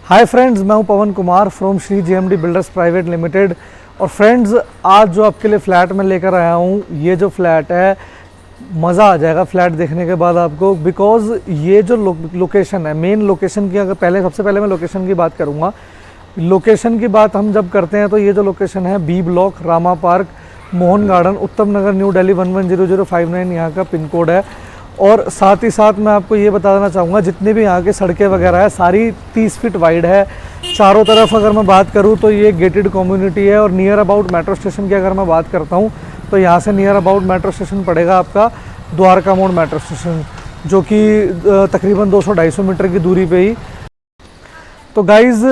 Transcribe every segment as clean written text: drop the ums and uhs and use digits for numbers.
हाय friends, मैं हूं Pawan Kumar from Shri GMD builders private limited. और फ्रेंड्स, आज जो आपके लिए फ़्लैट मैं लेकर आया हूं, ये जो फ्लैट है, मज़ा आ जाएगा फ्लैट देखने के बाद आपको। बिकॉज़ ये जो लोकेशन है, मेन लोकेशन की अगर सबसे पहले मैं लोकेशन की बात करूंगा। लोकेशन की बात हम जब करते हैं तो ये जो लोकेशन है, B block, Rama park, Mohan garden, Uttam Nagar, new Delhi 110059 यहाँ का पिन कोड है। और साथ ही साथ मैं आपको ये बता देना चाहूँगा, जितनी भी यहाँ के सड़कें वगैरह है सारी 30 फीट वाइड है। चारों तरफ अगर मैं बात करूँ तो ये गेटेड कम्युनिटी है। और नियर अबाउट मेट्रो स्टेशन की अगर मैं बात करता हूँ तो यहाँ से नियर अबाउट मेट्रो स्टेशन पड़ेगा आपका द्वारका मोड़ मेट्रो स्टेशन, जो कि तकरीबन 200-250 मीटर की दूरी पे ही। तो गाइज़,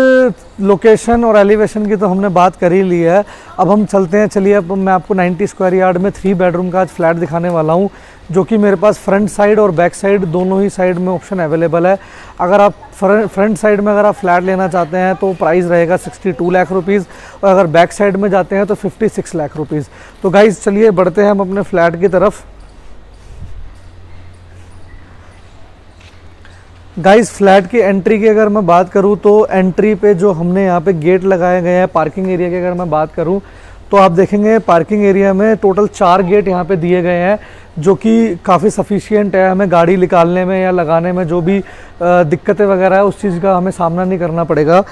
लोकेशन और एलिवेशन की तो हमने बात कर ही ली है। अब हम चलते हैं, चलिए। अब मैं आपको 90 स्क्वायर यार्ड में 3 बेडरूम का आज फ्लैट दिखाने वाला हूं, जो कि मेरे पास फ्रंट साइड और बैक साइड दोनों ही साइड में ऑप्शन अवेलेबल है। अगर आप फ्रंट साइड में अगर आप फ्लैट लेना चाहते हैं तो प्राइस रहेगा 62 लाख रुपीज़, और अगर बैक साइड में जाते हैं तो 56 लाख रुपीज़। तो गाइज़, चलिए बढ़ते हैं हम अपने फ्लैट की तरफ। गाइस, फ्लैट की एंट्री की अगर मैं बात करूं तो एंट्री पे जो हमने यहाँ पे गेट लगाए गए हैं, पार्किंग एरिया की अगर मैं बात करूं तो आप देखेंगे पार्किंग एरिया में टोटल 4 गेट यहाँ पे दिए गए हैं, जो कि काफ़ी सफिशिएंट है। हमें गाड़ी निकालने में या लगाने में जो भी दिक्कतें वगैरह है, उस चीज़ का हमें सामना नहीं करना पड़ेगा।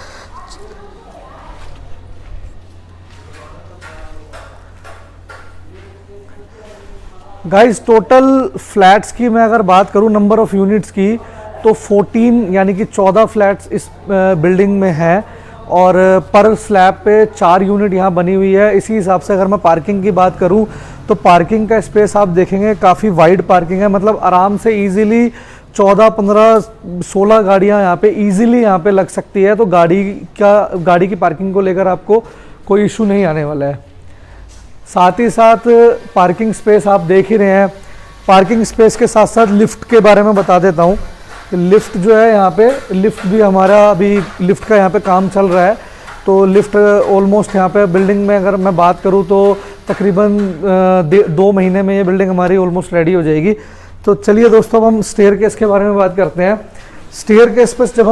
गाइस, टोटल फ्लैट्स की मैं अगर बात करूँ, नंबर ऑफ़ यूनिट्स की, तो 14 यानी कि 14 फ्लैट्स इस बिल्डिंग में हैं। और पर स्लैब पे 4 यूनिट यहाँ बनी हुई है। इसी हिसाब से अगर मैं पार्किंग की बात करूँ तो पार्किंग का स्पेस आप देखेंगे काफ़ी वाइड पार्किंग है। मतलब आराम से इजीली 14, 15, 16 गाड़ियाँ यहाँ पे इजीली यहाँ पे लग सकती है। तो गाड़ी की पार्किंग को लेकर आपको कोई इशू नहीं आने वाला है। साथ ही साथ पार्किंग स्पेस आप देख ही रहे हैं। पार्किंग स्पेस के साथ साथ लिफ्ट के बारे में बता देता हूँ। लिफ्ट जो है यहाँ पे, लिफ्ट भी हमारा अभी लिफ्ट का यहाँ पे काम चल रहा है। तो लिफ्ट ऑलमोस्ट यहाँ पे बिल्डिंग में अगर मैं बात करूँ तो तकरीबन 2 महीने में ये बिल्डिंग हमारी ऑलमोस्ट रेडी हो जाएगी। तो चलिए दोस्तों, अब हम स्टेयर केस के बारे में बात करते हैं। स्टेयर केस पर जब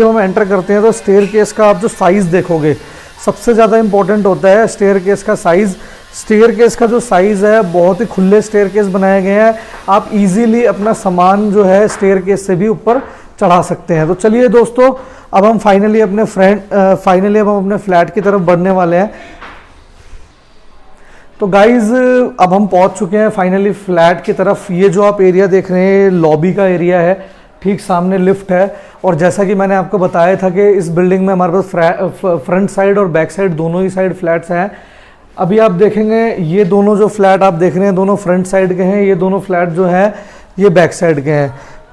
हम एंटर करते हैं तो स्टेयर केस का आप जो साइज़ देखोगे, सबसे ज़्यादा इंपॉर्टेंट होता है स्टेयर केस का साइज़। स्टेयर केस का जो साइज़ है, बहुत ही खुले स्टेयर केस बनाए गए हैं। आप इजीली अपना सामान जो है स्टेयर केस से भी ऊपर चढ़ा सकते हैं। तो चलिए दोस्तों, अब हम फाइनली अपने फ्लैट की तरफ बढ़ने वाले हैं। तो गाइज़, अब हम पहुंच चुके हैं फाइनली फ्लैट की तरफ। ये जो आप एरिया देख रहे हैं, लॉबी का एरिया है, ठीक सामने लिफ्ट है। और जैसा कि मैंने आपको बताया था कि इस बिल्डिंग में हमारे पास फ्रंट साइड और बैक साइड दोनों ही साइड फ्लैट्स हैं। अभी आप देखेंगे ये दोनों जो फ्लैट आप देख रहे हैं, दोनों फ्रंट साइड के हैं। ये दोनों फ्लैट जो हैं ये बैक साइड के हैं।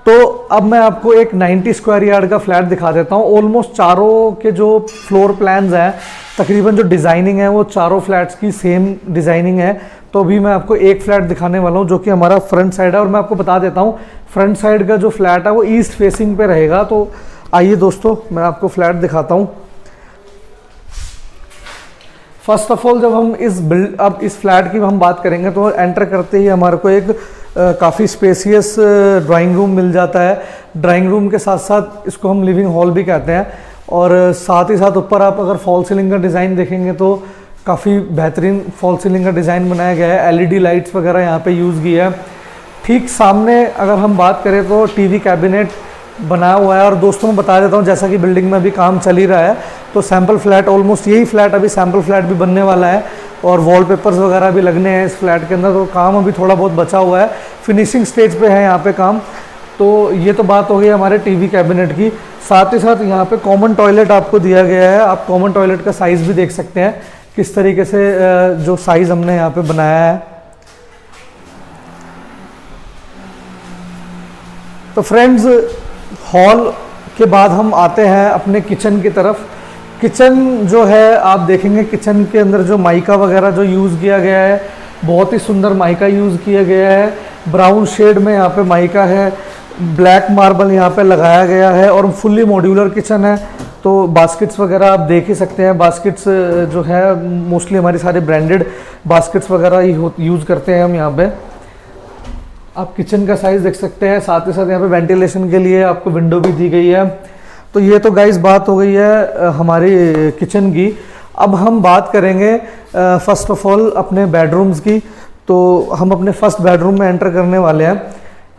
तो अब मैं आपको एक 90 स्क्वायर यार्ड का फ्लैट दिखा देता हूँ। ऑलमोस्ट चारों के जो फ्लोर प्लान्स हैं, तकरीबन जो डिज़ाइनिंग है वो चारों फ्लैट्स की सेम डिज़ाइनिंग है। तो अभी मैं आपको एक फ्लैट दिखाने वाला हूँ जो कि हमारा फ्रंट साइड है। और मैं आपको बता देता हूँ, फ्रंट साइड का जो फ्लैट है वो ईस्ट फेसिंग पे रहेगा। तो आइए दोस्तों, मैं आपको फ्लैट दिखाता हूँ। फर्स्ट ऑफ ऑल, जब हम अब इस फ्लैट की हम बात करेंगे तो एंटर करते ही हमारे को एक काफ़ी स्पेसियस ड्राइंग रूम मिल जाता है। ड्राइंग रूम के साथ साथ इसको हम लिविंग हॉल भी कहते हैं। और साथ ही साथ ऊपर आप अगर फॉल सीलिंग का डिज़ाइन देखेंगे तो काफ़ी बेहतरीन फॉल सीलिंग का डिज़ाइन बनाया गया है। एलईडी लाइट्स वगैरह यहाँ पे यूज़ की है। ठीक सामने अगर हम बात करें तो टीवी कैबिनेट बनाया हुआ है। और दोस्तों, मैं बता देता हूँ, जैसा कि बिल्डिंग में अभी काम चल ही रहा है, तो सैम्पल फ्लैट, ऑलमोस्ट यही फ्लैट अभी सैम्पल फ्लैट भी बनने वाला है। और वॉलपेपर्स वगैरह भी लगने हैं इस फ्लैट के अंदर। तो काम अभी थोड़ा बहुत बचा हुआ है, फिनिशिंग स्टेज पे है यहाँ पे काम। तो ये तो बात हो गई हमारे टीवी कैबिनेट की। साथ ही साथ यहाँ पे कॉमन टॉयलेट आपको दिया गया है। आप कॉमन टॉयलेट का साइज़ भी देख सकते हैं, किस तरीके से जो साइज़ हमने यहाँ पे बनाया है। तो फ्रेंड्स, हॉल के बाद हम आते हैं अपने किचन की तरफ। किचन जो है आप देखेंगे, किचन के अंदर जो माइका वगैरह जो यूज़ किया गया है, बहुत ही सुंदर माइका यूज़ किया गया है। ब्राउन शेड में यहाँ पे माइका है, ब्लैक मार्बल यहाँ पे लगाया गया है। और फुल्ली मॉड्यूलर किचन है। तो बास्केट्स वगैरह आप देख ही सकते हैं। बास्केट्स जो है मोस्टली हमारी सारे ब्रांडेड बास्केट्स वगैरह ही यूज़ करते हैं हम यहाँ पे। आप किचन का साइज़ देख सकते हैं। साथ ही साथ यहाँ पे वेंटिलेशन के लिए आपको विंडो भी दी गई है। तो ये तो गाइस बात हो गई है हमारी किचन की। अब हम बात करेंगे फर्स्ट ऑफ ऑल अपने बेडरूम्स की। तो हम अपने फर्स्ट बेडरूम में एंटर करने वाले हैं।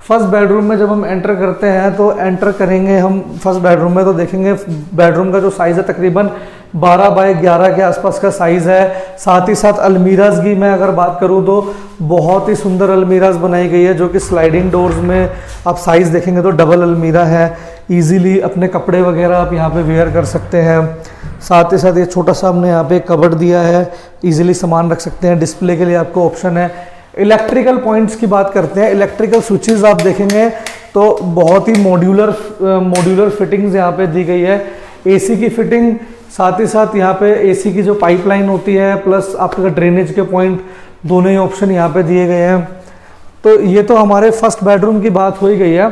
फर्स्ट बेडरूम में जब हम एंटर करते हैं तो एंटर करेंगे हम फर्स्ट बेडरूम में, तो देखेंगे बेडरूम का जो साइज़ है तकरीबन 12 बाय 11 के आसपास का साइज़ है। साथ ही साथ अलमीराज की मैं अगर बात करूं तो बहुत ही सुंदर अलमीराज बनाई गई है, जो कि स्लाइडिंग डोर्स में आप साइज़ देखेंगे तो डबल अलमीरा है। ईजीली अपने कपड़े वगैरह आप यहाँ पे वेयर कर सकते हैं। साथ ही साथ ये छोटा सा हमने यहाँ पे कबर्ड दिया है, ईजिली सामान रख सकते हैं। डिस्प्ले के लिए आपको ऑप्शन है। इलेक्ट्रिकल पॉइंट्स की बात करते हैं। इलेक्ट्रिकल स्विचेस आप देखेंगे तो बहुत ही मॉड्यूलर फिटिंग्स यहाँ पे दी गई है। एसी की फिटिंग, साथ ही साथ यहाँ पे एसी की जो पाइपलाइन होती है प्लस आपका ड्रेनेज के पॉइंट, दोनों ही ऑप्शन यहाँ पे दिए गए हैं। तो ये तो हमारे फर्स्ट बेडरूम की बात हो ही गई है।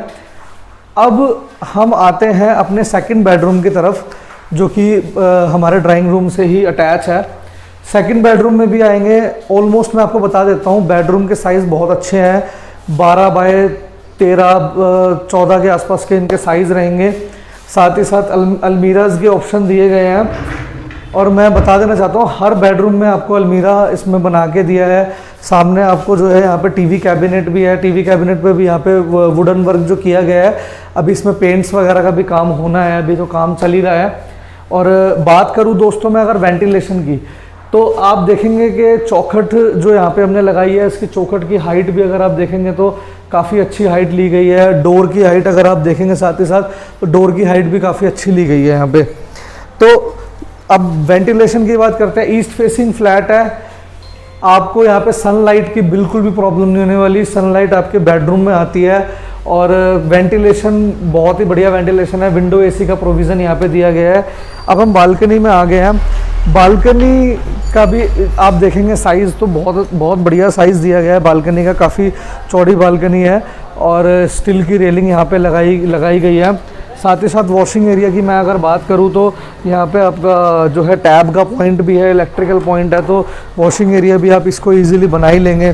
अब हम आते हैं अपने सेकंड बेडरूम की तरफ, जो कि हमारे ड्राइंग रूम से ही अटैच है। सेकंड बेडरूम में भी आएंगे। ऑलमोस्ट मैं आपको बता देता हूँ बेडरूम के साइज़ बहुत अच्छे हैं। 12 बाय 13-14 के आसपास के इनके साइज़ रहेंगे। साथ ही साथ अलमीराज के ऑप्शन दिए गए हैं। और मैं बता देना चाहता हूँ हर बेडरूम में आपको अलमीरा इसमें बना के दिया है। सामने आपको जो है यहाँ पे टीवी कैबिनेट भी है। टीवी कैबिनेट पे भी यहाँ पे वुडन वर्क जो किया गया है, अभी इसमें पेंट्स वगैरह का भी काम होना है, अभी तो काम चल ही रहा है। और बात करूँ दोस्तों मैं अगर वेंटिलेशन की, तो आप देखेंगे कि चौखट जो यहाँ पे हमने लगाई है, इसकी चौखट की हाइट भी अगर आप देखेंगे तो काफ़ी अच्छी हाइट ली गई है। डोर की हाइट अगर आप देखेंगे साथ ही साथ, तो डोर की हाइट भी काफ़ी अच्छी ली गई है यहाँ पे। तो अब वेंटिलेशन की बात करते हैं। ईस्ट फेसिंग फ्लैट है। आपको यहाँ पे सनलाइट की बिल्कुल भी प्रॉब्लम नहीं होने वाली। सनलाइट आपके बेडरूम में आती है और वेंटिलेशन बहुत ही बढ़िया वेंटिलेशन है। विंडो एसी का प्रोविज़न यहाँ पे दिया गया है। अब हम बालकनी में आ गए हैं। बालकनी का भी आप देखेंगे साइज़ तो बहुत बढ़िया साइज़ दिया गया है। बालकनी का काफ़ी चौड़ी बालकनी है और स्टील की रेलिंग यहाँ पे लगाई गई है। साथ ही साथ वॉशिंग एरिया की मैं अगर बात करूँ तो यहाँ पे आपका जो है टैब का पॉइंट भी है, इलेक्ट्रिकल पॉइंट है, तो वॉशिंग एरिया भी आप इसको ईजिली बना ही लेंगे।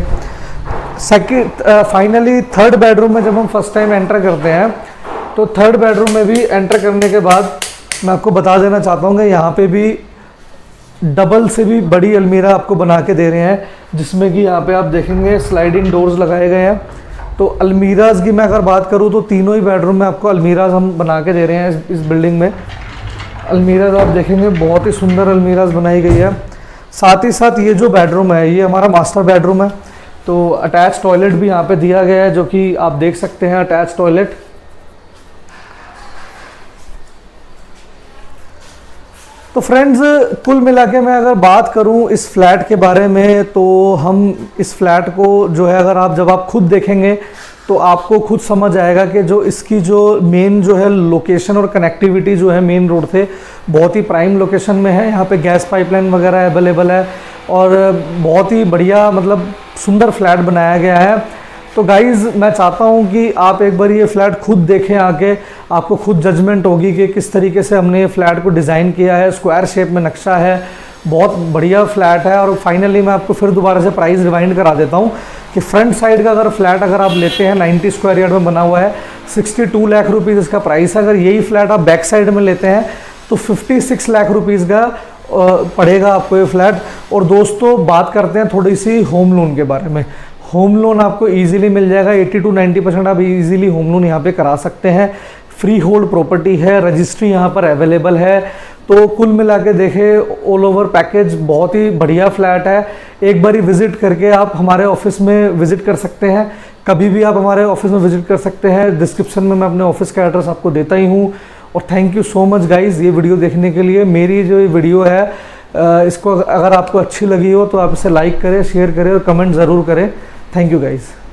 फाइनली थर्ड बेडरूम में जब हम फर्स्ट टाइम एंटर करते हैं, तो थर्ड बेडरूम में भी एंटर करने के बाद मैं आपको बता देना चाहता हूँ कि यहाँ पे भी डबल से भी बड़ी अलमीरा आपको बना के दे रहे हैं, जिसमें कि यहाँ पे आप देखेंगे स्लाइडिंग डोर्स लगाए गए हैं। तो अलमीराज की मैं अगर बात करूँ तो तीनों ही बेडरूम में आपको अलमीराज हम बना के दे रहे हैं। इस बिल्डिंग में अलमीराज आप देखेंगे बहुत ही सुंदर अलमीराज बनाई गई है। साथ ही साथ ये जो बेडरूम है, ये हमारा मास्टर बेडरूम है। तो अटैच टॉयलेट भी यहाँ पे दिया गया है, जो कि आप देख सकते हैं अटैच टॉयलेट। तो फ्रेंड्स, कुल मिला के मैं अगर बात करूं इस फ्लैट के बारे में, तो हम इस फ्लैट को जो है अगर जब आप खुद देखेंगे तो आपको खुद समझ आएगा कि जो इसकी जो मेन जो है लोकेशन और कनेक्टिविटी जो है मेन रोड से बहुत ही प्राइम लोकेशन में है। यहाँ पे गैस पाइपलाइन वगैरह अवेलेबल है और बहुत ही बढ़िया मतलब सुंदर फ्लैट बनाया गया है। तो गाइज़, मैं चाहता हूँ कि आप एक बार ये फ्लैट खुद देखें आके, आपको खुद जजमेंट होगी कि किस तरीके से हमने ये फ्लैट को डिज़ाइन किया है। स्क्वायर शेप में नक्शा है, बहुत बढ़िया फ्लैट है। और फाइनली मैं आपको फिर दोबारा से प्राइस रिवाइंड करा देता हूँ कि फ्रंट साइड का अगर फ्लैट अगर आप लेते हैं 90 स्क्वायर यार्ड में बना हुआ है, 62 लाख रुपीज़ इसका प्राइस है। अगर यही फ्लैट आप बैक साइड में लेते हैं तो 56 लाख रुपीज़ का पड़ेगा आपको ये फ्लैट। और दोस्तों, बात करते हैं थोड़ी सी होम लोन के बारे में। होम लोन आपको इजीली मिल जाएगा। 80 to 90% आप इजीली होम लोन यहाँ पे करा सकते हैं। फ्री होल्ड प्रॉपर्टी है, रजिस्ट्री यहाँ पर अवेलेबल है। तो कुल मिला के देखें ऑल ओवर पैकेज बहुत ही बढ़िया फ्लैट है। एक बारी विजिट करके आप हमारे ऑफिस में विजिट कर सकते हैं। कभी भी आप हमारे ऑफिस में विजिट कर सकते हैं। डिस्क्रिप्शन में मैं अपने ऑफिस का एड्रेस आपको देता ही हूँ। और thank you so much guys ये वीडियो देखने के लिए। मेरी जो ये वीडियो है इसको अगर आपको अच्छी लगी हो तो आप इसे लाइक करें, शेयर करें और कमेंट ज़रूर करें। Thank you guys.